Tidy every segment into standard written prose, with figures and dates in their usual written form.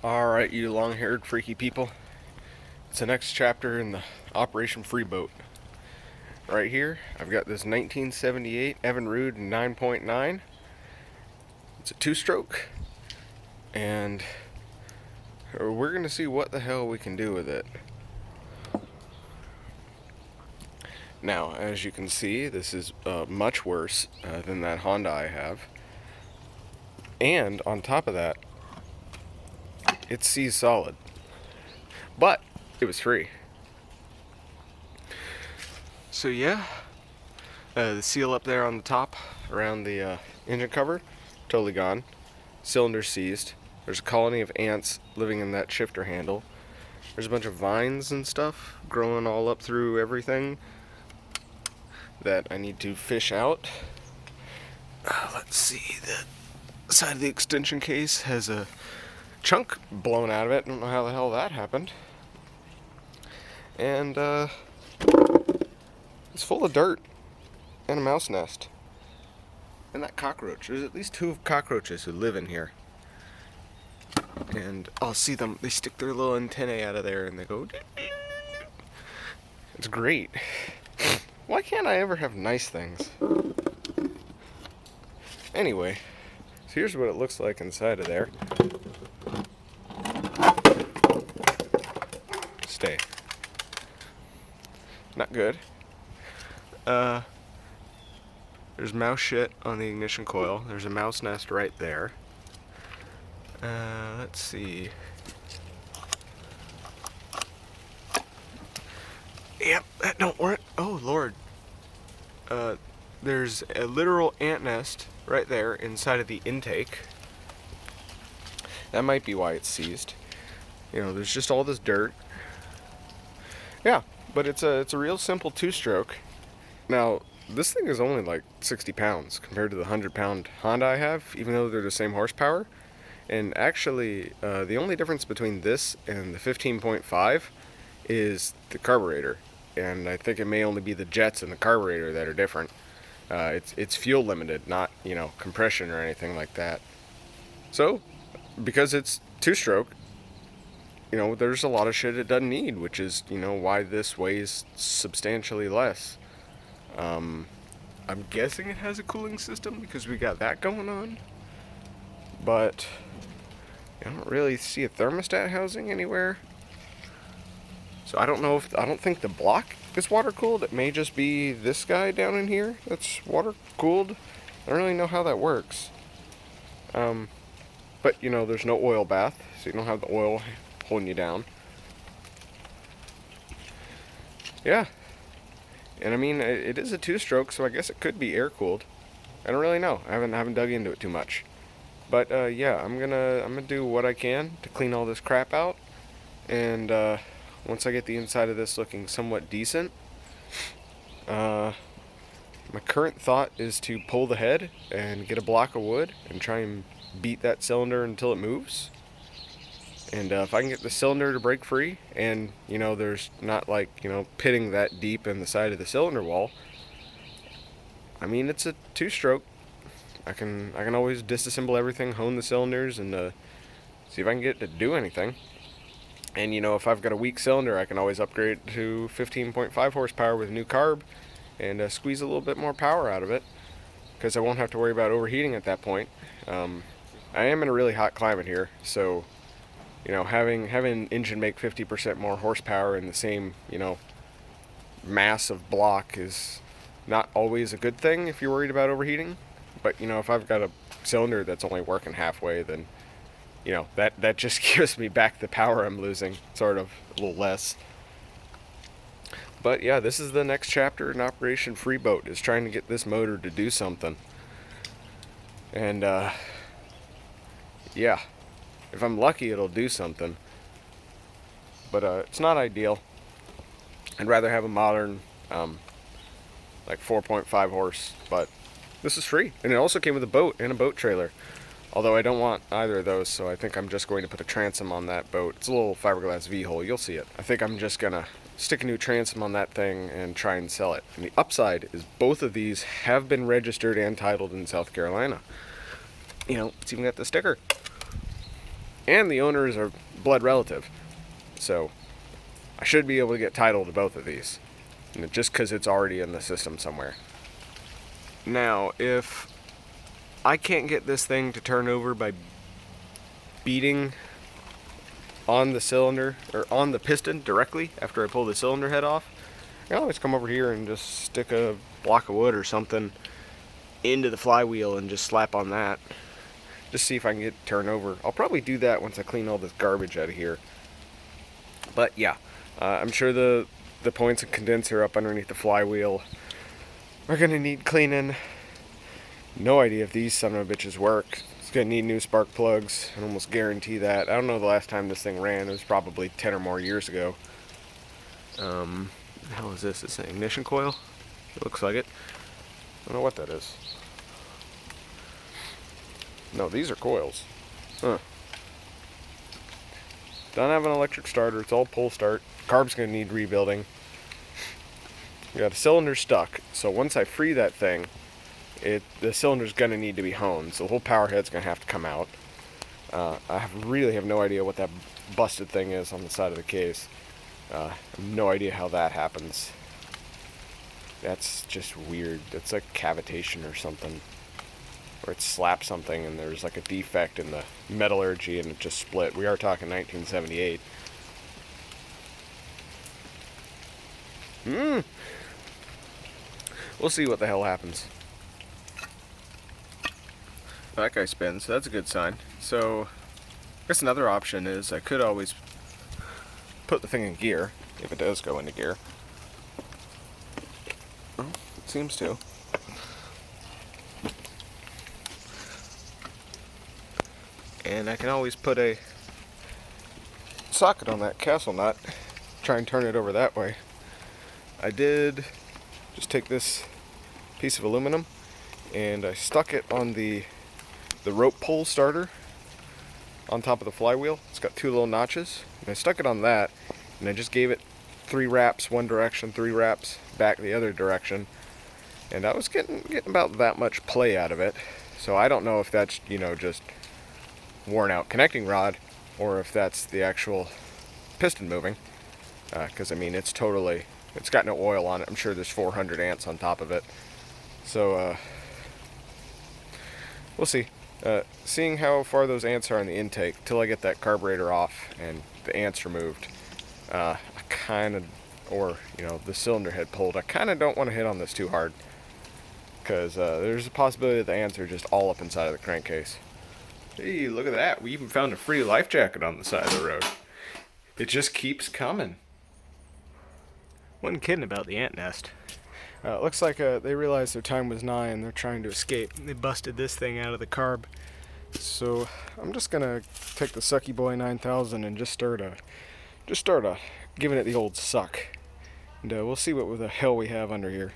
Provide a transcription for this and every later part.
Alright, you long-haired freaky people. It's the next chapter in the Operation Freeboat. Right here, I've got this 1978 Evin-Rude 9.9. It's a two-stroke, and we're going to see what the hell we can do with it. Now, as you can see, this is much worse than that Honda I have. And on top of that, it's seized solid. But it was free. So yeah, the seal up there on the top around the engine cover, totally gone. Cylinder seized. There's a colony of ants living in that shifter handle. There's a bunch of vines and stuff growing all up through everything that I need to fish out. Let's see, the side of the extension case has a chunk blown out of it. I don't know how the hell that happened. And it's full of dirt and a mouse nest. And that cockroach. There's at least 2 cockroaches who live in here. And I'll see them, they stick their little antennae out of there and they go. It's great. Why can't I ever have nice things? Anyway, so here's what it looks like inside of there. Stay. Not good. There's mouse shit on the ignition coil. There's a mouse nest right there. Let's see. Yep, that don't work. Oh, Lord. There's a literal ant nest right there inside of the intake. That might be why it's seized. You know, there's just all this dirt. Yeah, but it's a real simple two-stroke. Now, this thing is only like 60 pounds compared to the 100-pound Honda I have, even though they're the same horsepower. And actually, the only difference between this and the 15.5 is the carburetor. And I think it may only be the jets and the carburetor that are different. It's fuel limited, not, compression or anything like that. So, because it's two-stroke, there's a lot of shit it doesn't need, which is, why this weighs substantially less. I'm guessing it has a cooling system because we got that going on. But I don't really see a thermostat housing anywhere. So I don't think the block is water cooled. It may just be this guy down in here that's water cooled. I don't really know how that works. But there's no oil bath, so you don't have the oil holding you down. Yeah. And I mean, it is a two-stroke, so I guess it could be air-cooled. I don't really know. I haven't dug into it too much. But yeah, I'm gonna do what I can to clean all this crap out. And once I get the inside of this looking somewhat decent, my current thought is to pull the head and get a block of wood and try and beat that cylinder until it moves. And if I can get the cylinder to break free, and there's not pitting that deep in the side of the cylinder wall, I mean, it's a two-stroke. I can always disassemble everything, hone the cylinders, and see if I can get it to do anything. And if I've got a weak cylinder, I can always upgrade it to 15.5 horsepower with a new carb, and squeeze a little bit more power out of it, because I won't have to worry about overheating at that point. I am in a really hot climate here, so having an engine make 50% more horsepower in the same, mass of block is not always a good thing if you're worried about overheating. But, if I've got a cylinder that's only working halfway, then, that just gives me back the power I'm losing, sort of, a little less. But, yeah, this is the next chapter in Operation Freeboat, is trying to get this motor to do something. And, yeah. If I'm lucky, it'll do something. But it's not ideal. I'd rather have a modern, 4.5 horse. But this is free. And it also came with a boat and a boat trailer. Although I don't want either of those, so I think I'm just going to put a transom on that boat. It's a little fiberglass V-hole. You'll see it. I think I'm just going to stick a new transom on that thing and try and sell it. And the upside is both of these have been registered and titled in South Carolina. It's even got the sticker. And the owner is a blood relative. So I should be able to get title to both of these. Just because it's already in the system somewhere. Now, if I can't get this thing to turn over by beating on the cylinder, or on the piston directly after I pull the cylinder head off, I can always come over here and just stick a block of wood or something into the flywheel and just slap on that. Just see if I can get it turned over. I'll probably do that once I clean all this garbage out of here. But yeah, I'm sure the points and condenser up underneath the flywheel are going to need cleaning. No idea if these son of a bitches work. It's going to need new spark plugs. I almost guarantee that. I don't know the last time this thing ran. It was probably 10 or more years ago. What the hell is this? It's an ignition coil? It looks like it. I don't know what that is. No, these are coils. Huh. Don't have an electric starter. It's all pull start. Carb's going to need rebuilding. We got a cylinder stuck. So once I free that thing, the cylinder's going to need to be honed. So the whole power head's going to have to come out. I really have no idea what that busted thing is on the side of the case. I have no idea how that happens. That's just weird. That's like cavitation or something. Or it slapped something and there's like a defect in the metallurgy and it just split. We are talking 1978. We'll see what the hell happens. That guy spins, so that's a good sign. So, I guess another option is I could always put the thing in gear, if it does go into gear. Oh, it seems to. And I can always put a socket on that castle nut, try and turn it over that way. I did just take this piece of aluminum and I stuck it on the rope pull starter on top of the flywheel. It's got two little notches, and I stuck it on that, and I just gave it 3 wraps one direction, 3 wraps back the other direction, and I was getting about that much play out of it. So I don't know if that's, just worn out connecting rod, or if that's the actual piston moving, because it's got no oil on it. I'm sure there's 400 ants on top of it, so we'll see. Seeing how far those ants are in the intake till I get that carburetor off and the ants removed, I the cylinder head pulled, I kind of don't want to hit on this too hard, because there's a possibility that the ants are just all up inside of the crankcase. Hey, look at that. We even found a free life jacket on the side of the road. It just keeps coming. Wasn't kidding about the ant nest. Looks like they realized their time was nigh and they're trying to escape. They busted this thing out of the carb. So I'm just gonna take the Sucky Boy 9000 and just start giving it the old suck. And we'll see what the hell we have under here.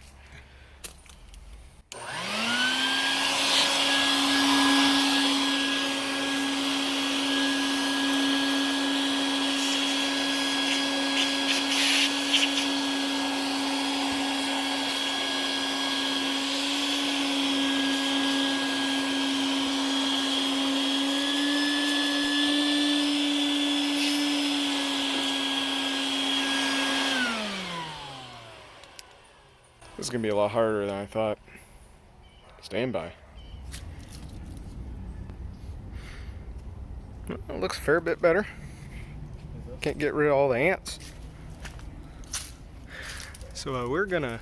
This is going to be a lot harder than I thought. Stand by. Well, it looks a fair bit better. Can't get rid of all the ants. So we're going to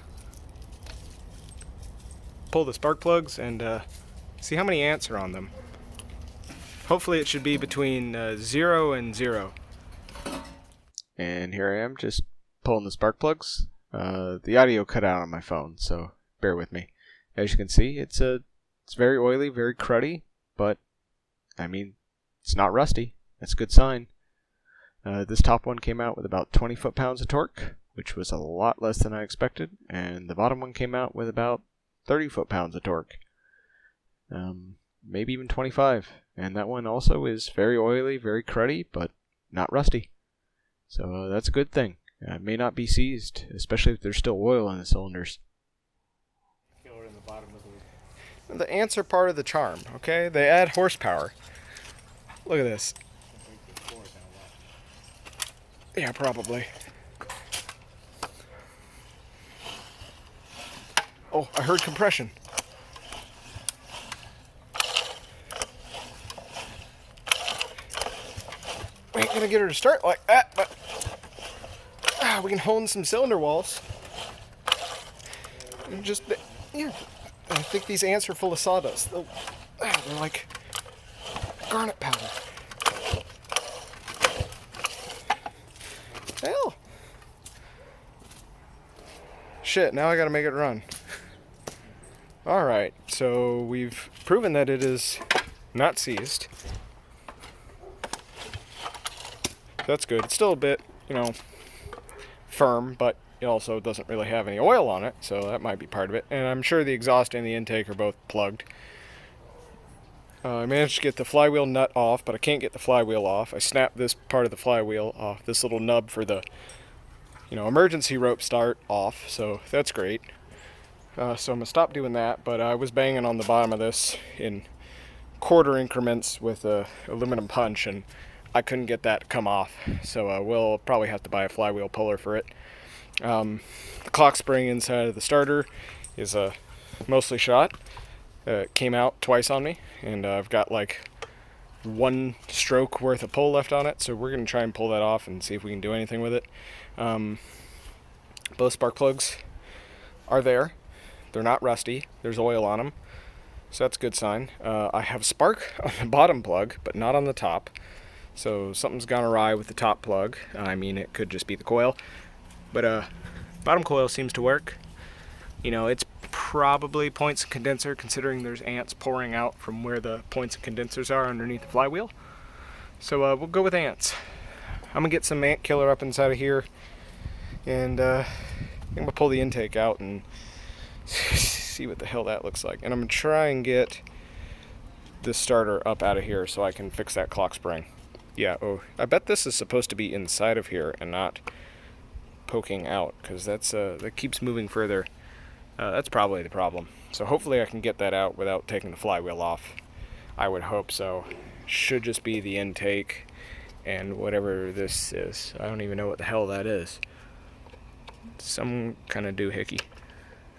pull the spark plugs and see how many ants are on them. Hopefully it should be between 0 and 0. And here I am just pulling the spark plugs. The audio cut out on my phone, so bear with me. As you can see, it's very oily, very cruddy, but it's not rusty. That's a good sign. This top one came out with about 20 foot-pounds of torque, which was a lot less than I expected, and the bottom one came out with about 30 foot-pounds of torque. Maybe even 25. And that one also is very oily, very cruddy, but not rusty. So that's a good thing. It may not be seized, especially if there's still oil in the cylinders. The ants are part of the charm, okay? They add horsepower. Look at this. Yeah, probably. Oh, I heard compression. We ain't gonna get her to start like that, but we can hone some cylinder walls. And just, yeah. I think these ants are full of sawdust. They're like garnet powder. Hell. Shit, now I gotta make it run. Alright, so we've proven that it is not seized. That's good. It's still a bit, firm, but it also doesn't really have any oil on it, so that might be part of it. And I'm sure the exhaust and the intake are both plugged. I managed to get the flywheel nut off, but I can't get the flywheel off. I snapped this part of the flywheel off, this little nub for the, emergency rope start off, so that's great. So I'm going to stop doing that, but I was banging on the bottom of this in quarter increments with a aluminum punch, and I couldn't get that to come off, so we'll probably have to buy a flywheel puller for it. The clock spring inside of the starter is mostly shot. It came out twice on me, and I've got like 1 stroke worth of pull left on it, so we're going to try and pull that off and see if we can do anything with it. Both spark plugs are there. They're not rusty. There's oil on them, so that's a good sign. I have spark on the bottom plug, but not on the top, so something's gone awry with the top plug. I mean, it could just be the coil, but bottom coil seems to work. It's probably points and condenser, considering there's ants pouring out from where the points and condensers are underneath the flywheel. So we'll go with ants. I'm gonna get some ant killer up inside of here, and I'm gonna pull the intake out and see what the hell that looks like. And I'm gonna try and get this starter up out of here so I can fix that clock spring. Yeah, I bet this is supposed to be inside of here and not poking out, because that keeps moving further. That's probably the problem. So hopefully I can get that out without taking the flywheel off. I would hope so. Should just be the intake and whatever this is. I don't even know what the hell that is. Some kind of doohickey.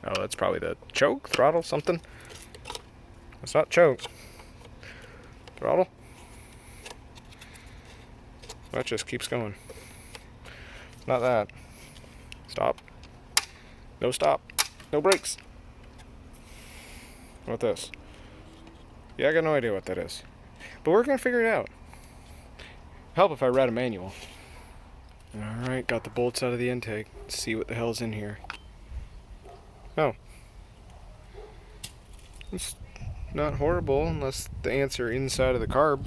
Oh, that's probably the choke, throttle, something. It's not choke. Throttle. That just keeps going. Not that. Stop. No stop. No brakes. What this? Yeah, I got no idea what that is. But we're gonna figure it out. Help if I read a manual. Alright, got the bolts out of the intake. Let's see what the hell's in here. Oh. It's not horrible unless the ants are inside of the carb.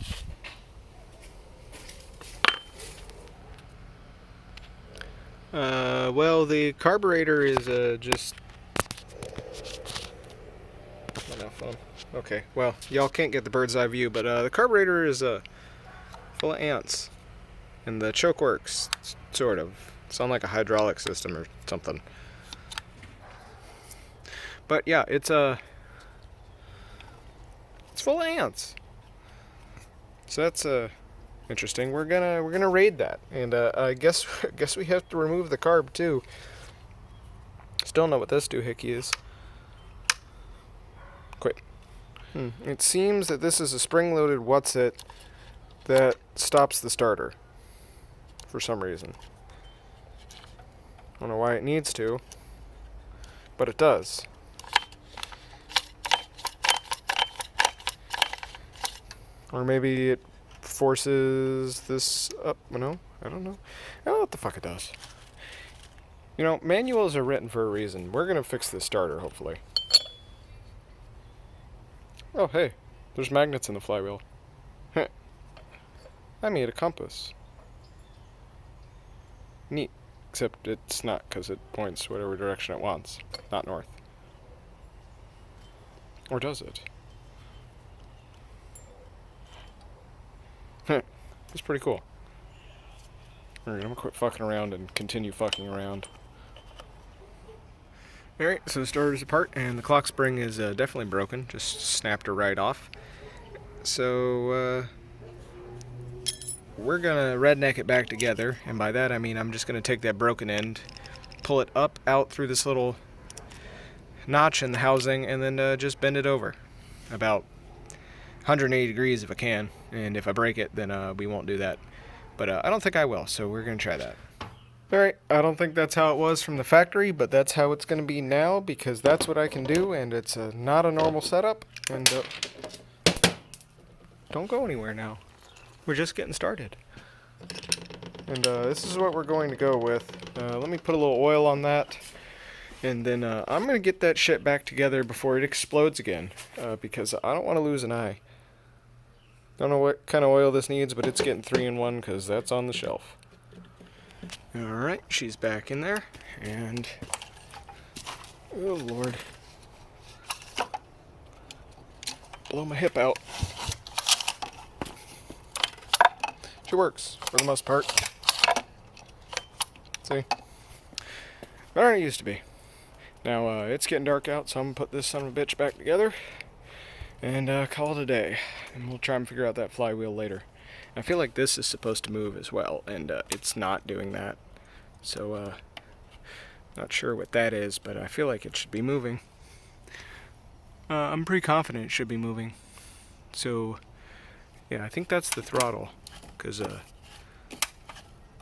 Well, the carburetor is just... Okay, well, y'all can't get the bird's eye view, but the carburetor is full of ants. And the choke works, sort of. Sound like a hydraulic system or something. But yeah, it's full of ants. So that's interesting. We're gonna raid that, and I guess we have to remove the carb too. Still don't know what this doohickey is. Quit. It seems that this is a spring-loaded what's-it that stops the starter for some reason. I don't know why it needs to, but it does. Or maybe it forces this up. No, I don't know. I don't know what the fuck it does. Manuals are written for a reason. We're gonna fix this starter, hopefully. Oh, hey, there's magnets in the flywheel. I made a compass. Neat. Except it's not, because it points whatever direction it wants, not north. Or does it? It's pretty cool. Alright, I'm gonna quit fucking around and continue fucking around. Alright, so the starter's apart, and the clock spring is definitely broken. Just snapped her right off. So, we're gonna redneck it back together, and by that I mean I'm just gonna take that broken end, pull it up out through this little notch in the housing, and then just bend it over about 180 degrees if I can, and if I break it then we won't do that, but I don't think I will, so we're gonna try that. Alright, I don't think that's how it was from the factory, but that's how it's gonna be now, because that's what I can do, and it's not a normal setup, and don't go anywhere now. We're just getting started. And this is what we're going to go with. Let me put a little oil on that. And then I'm going to get that shit back together before it explodes again. Because I don't want to lose an eye. Don't know what kind of oil this needs, but it's getting 3-in-1 because that's on the shelf. Alright, she's back in there. And... oh, Lord. Blow my hip out. She works, for the most part. See? Better than it used to be. Now, it's getting dark out, so I'm going to put this son of a bitch back together and call it a day. And we'll try and figure out that flywheel later. I feel like this is supposed to move as well, and it's not doing that. So, not sure what that is, but I feel like it should be moving. I'm pretty confident it should be moving. So, yeah, I think that's the throttle. Because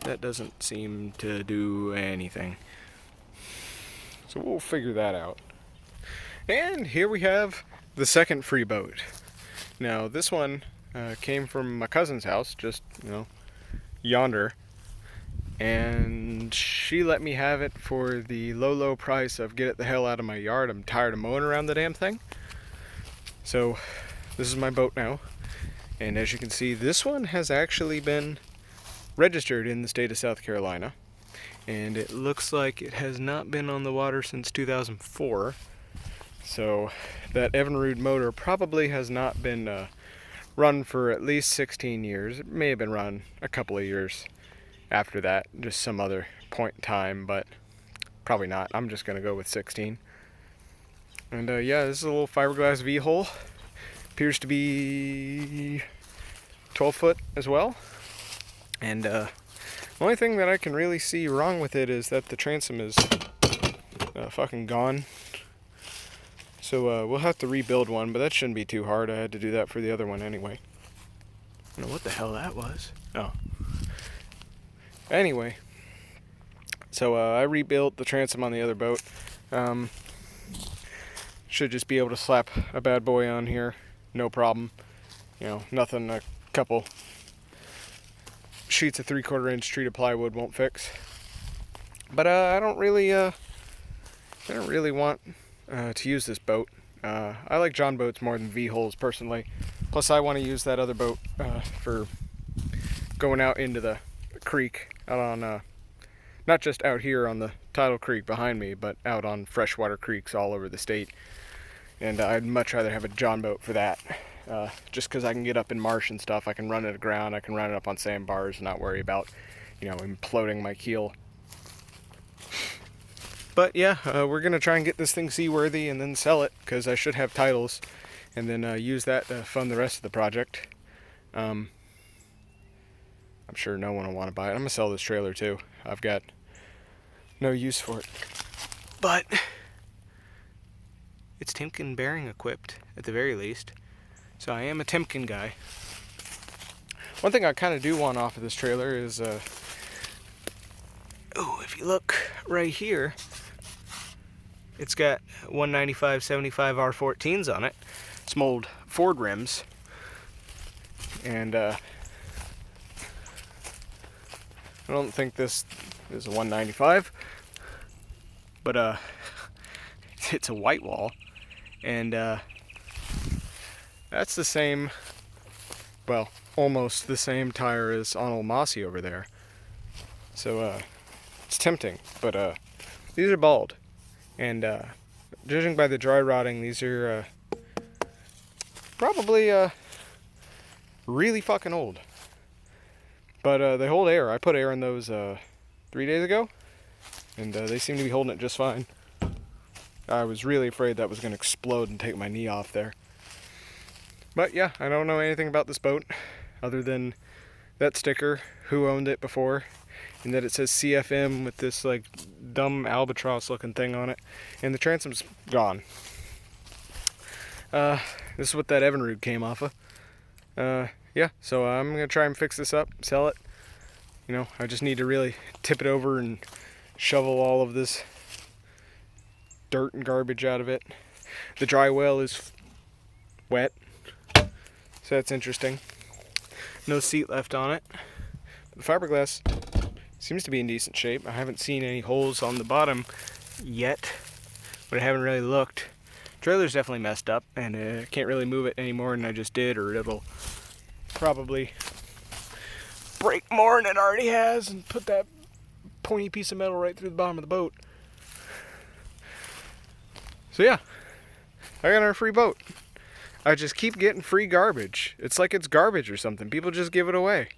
that doesn't seem to do anything. So we'll figure that out. And here we have the second free boat. Now this one came from my cousin's house, just, yonder. And she let me have it for the low price of get it the hell out of my yard. I'm tired of mowing around the damn thing. So this is my boat now. And as you can see, this one has actually been registered in the state of South Carolina. And it looks like it has not been on the water since 2004. So that Evin-Rude motor probably has not been run for at least 16 years. It may have been run a couple of years after that, just some other point in time, but probably not. I'm just going to go with 16. And yeah, this is a little fiberglass V-hole. Appears to be 12 foot as well. And the only thing that I can really see wrong with it is that the transom is fucking gone. So we'll have to rebuild one, but that shouldn't be too hard. I had to do that for the other one anyway. I don't know what the hell that was. Oh. Anyway. So I rebuilt the transom on the other boat. Should just be able to slap a bad boy on here. No problem. Nothing a couple sheets of 3/4 inch treated plywood won't fix. But I don't really want to use this boat. I like John boats more than V-holes personally. Plus I want to use that other boat for going out into the creek out on not just out here on the tidal creek behind me, but out on freshwater creeks all over the state. And I'd much rather have a John boat for that. Just because I can get up in marsh and stuff, I can run it aground, I can run it up on sandbars and not worry about, imploding my keel. But yeah, we're going to try and get this thing seaworthy and then sell it, because I should have titles, and then use that to fund the rest of the project. I'm sure no one will want to buy it. I'm going to sell this trailer too. I've got no use for it. But it's Timken bearing equipped, at the very least. So I am a Timken guy. One thing I kind of do want off of this trailer is, if you look right here, it's got 195/75 R14s on it. Some old Ford rims. And I don't think this is a 195, but it's a white wall. And that's the same, well, almost the same tire as on old Mossy over there. So it's tempting, but these are bald. And judging by the dry rotting, these are probably really fucking old. But they hold air. I put air in those 3 days ago, and they seem to be holding it just fine. I was really afraid that was going to explode and take my knee off there. But yeah, I don't know anything about this boat other than that sticker, who owned it before, and that it says CFM with this like dumb albatross looking thing on it, and the transom's gone. This is what that Evin-Rude came off of. Yeah, so I'm gonna try and fix this up, sell it. You know, I just need to really tip it over and shovel all of this dirt and garbage out of it. The dry well is wet, so that's interesting. No seat left on it. The fiberglass seems to be in decent shape. I haven't seen any holes on the bottom yet, but I haven't really looked. Trailer's definitely messed up, and I can't really move it any more than I just did, or it'll probably break more than it already has and put that pointy piece of metal right through the bottom of the boat. So yeah, I got our free boat. I just keep getting free garbage. It's like it's garbage or something. People just give it away.